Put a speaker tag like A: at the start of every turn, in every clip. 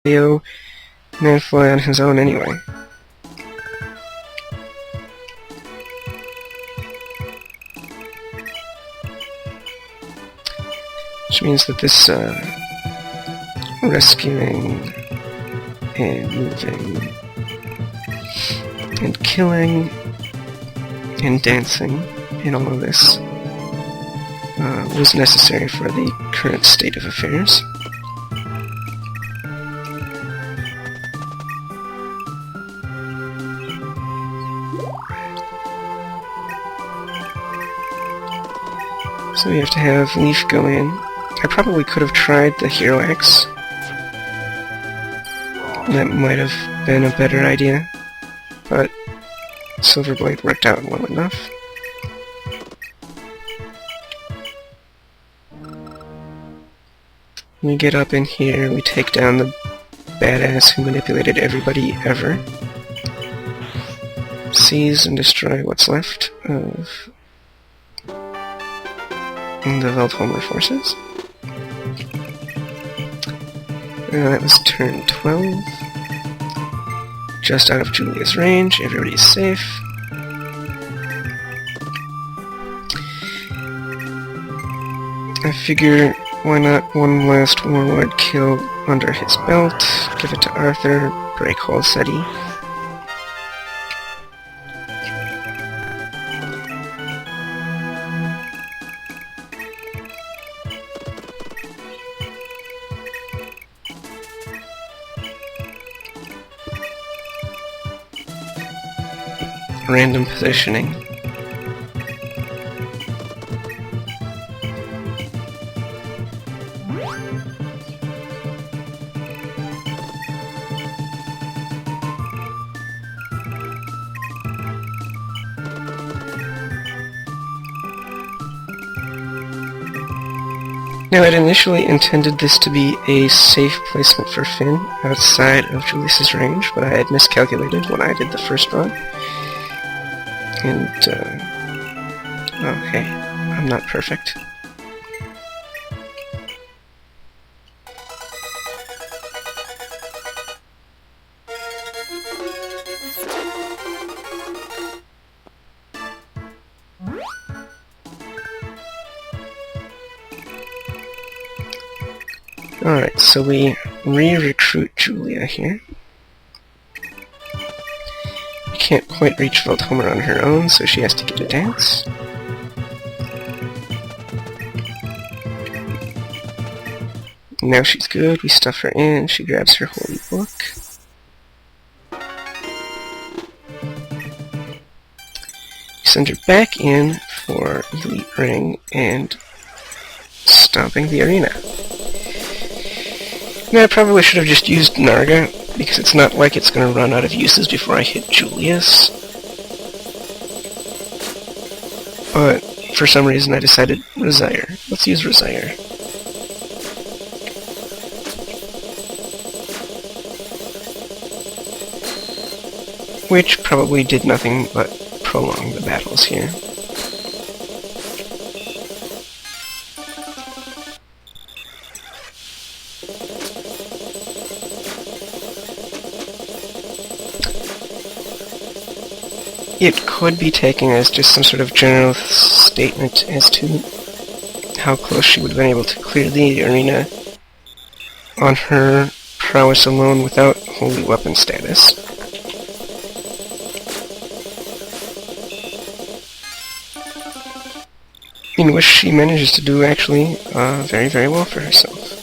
A: Leo and fly on his own anyway. Which means that this rescuing and moving and killing and dancing and all of this was necessary for the current state of affairs. So we have to have Leaf go in. I probably could have tried the Hero X. That might have been a better idea, but Silverblade worked out well enough. We get up in here, we take down the badass who manipulated everybody ever. Seize and destroy what's left of the Veldhomer forces. That was turn 12. Just out of Julia's range, everybody's safe. I figure, why not one last Warlord kill under his belt, give it to Arthur, break Hall City. Random positioning. Now, I'd initially intended this to be a safe placement for Finn outside of Julius's range, but I had miscalculated when I did the first run. And, oh hey, I'm not perfect. Alright, so we re-recruit Julia here. Can't quite reach Veldhomer on her own, so she has to get a dance. Now she's good, we stuff her in, she grabs her holy book. We send her back in for Elite Ring and stomping the arena. Now I probably should have just used Narga, because it's not like it's going to run out of uses before I hit Julius. But for some reason I decided Resire. Let's use Resire. Which probably did nothing but prolong the battles here. It could be taken as just some sort of general statement as to how close she would have been able to clear the arena on her prowess alone without holy weapon status. In which she manages to do actually very, very well for herself.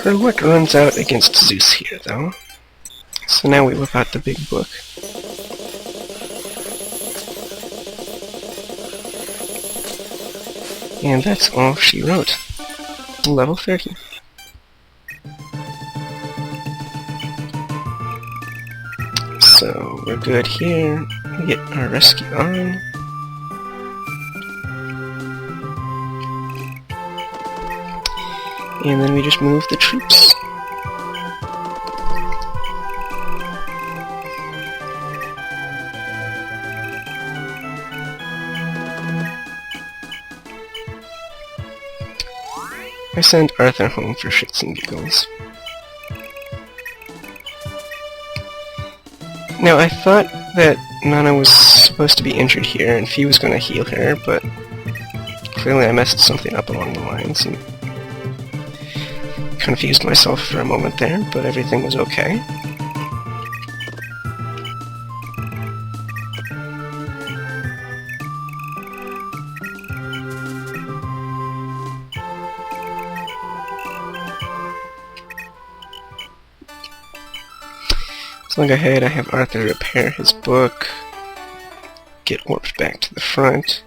A: Her luck runs out against Zeus here, though. So now we whip out the big book. And that's all she wrote. Level 30. So we're good here. We get our rescue on. And then we just move the troops. I send Arthur home for shits and giggles. Now, I thought that Nana was supposed to be injured here, and Fee was going to heal her, but clearly I messed something up along the lines, and confused myself for a moment there, but everything was okay. So like ahead, I have Arthur repair his book, get warped back to the front.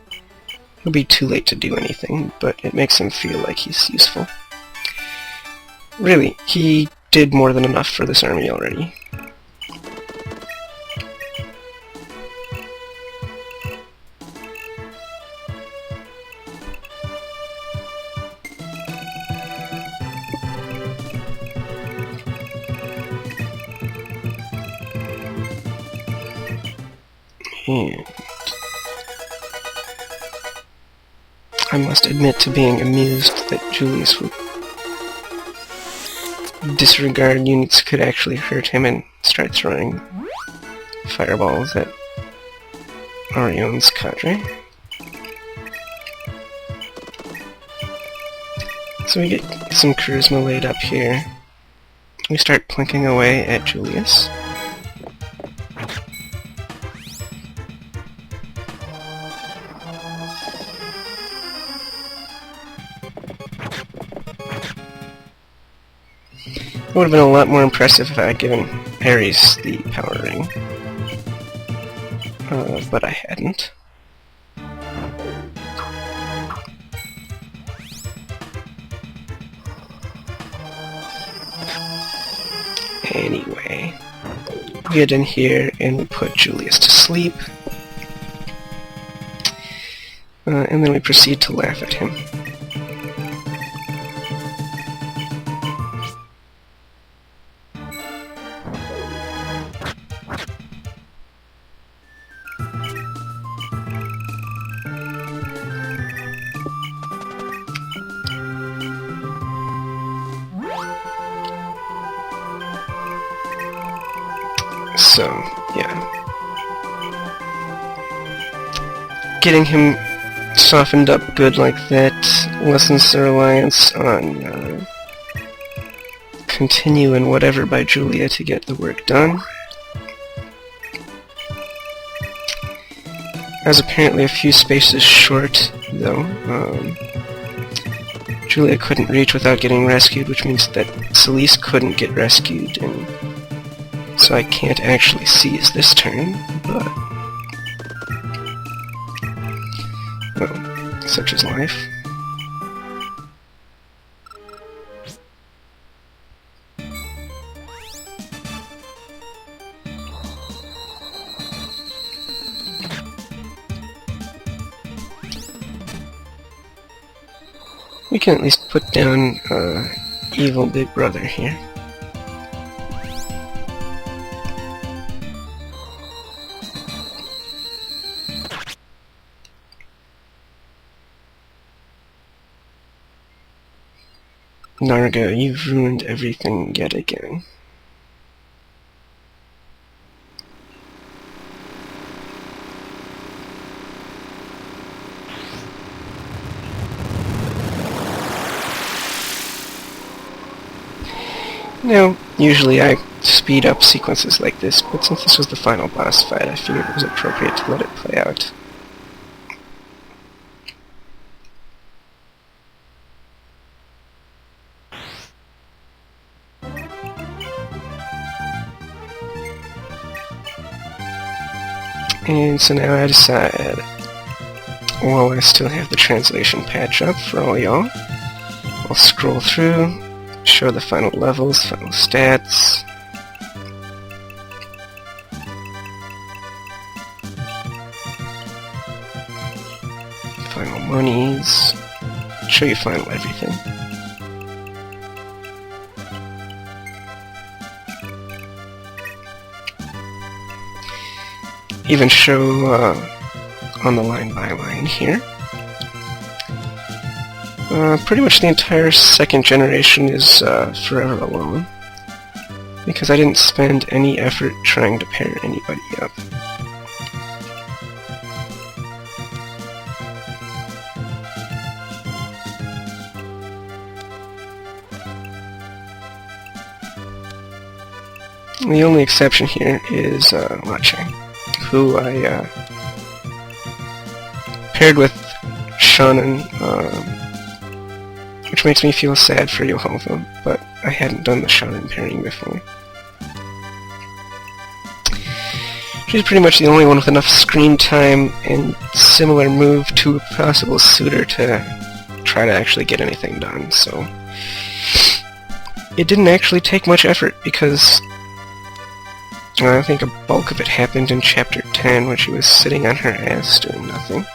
A: He'll be too late to do anything, but it makes him feel like he's useful. Really, he did more than enough for this army already. And I must admit to being amused that Julius would disregard units could actually hurt him and start throwing fireballs at Orion's cadre. So we get some charisma laid up here. We start plinking away at Julius. It would have been a lot more impressive if I had given Ares the power ring. But I hadn't. Anyway, we get in here and we put Julius to sleep. And then we proceed to laugh at him. So, yeah. Getting him softened up good like that lessens the reliance on continue and whatever by Julia to get the work done. I was apparently a few spaces short, though. Julia couldn't reach without getting rescued, which means that Celise couldn't get rescued, and so I can't actually seize this turn, but well, such is life. We can at least put down evil big brother here. Narga, you've ruined everything yet again. Now, usually I speed up sequences like this, but since this was the final boss fight, I figured it was appropriate to let it play out. And so now I decide, while I still have the translation patch up for all y'all, I'll scroll through, show the final levels, final stats. final monies, show you final everything. Even show on the line by line here. Pretty much the entire second generation is forever alone, because I didn't spend any effort trying to pair anybody up. The only exception here is Lache, who I paired with Shannon, which makes me feel sad for Yohalva, but I hadn't done the Shannon pairing before. She's pretty much the only one with enough screen time and similar move to a possible suitor to try to actually get anything done, so it didn't actually take much effort, because I think a bulk of it happened in Chapter 10 when she was sitting on her ass doing nothing.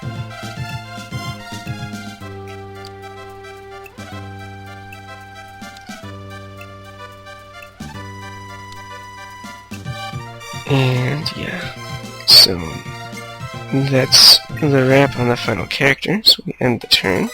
A: And yeah, so that's the wrap on the final characters. We end the turn.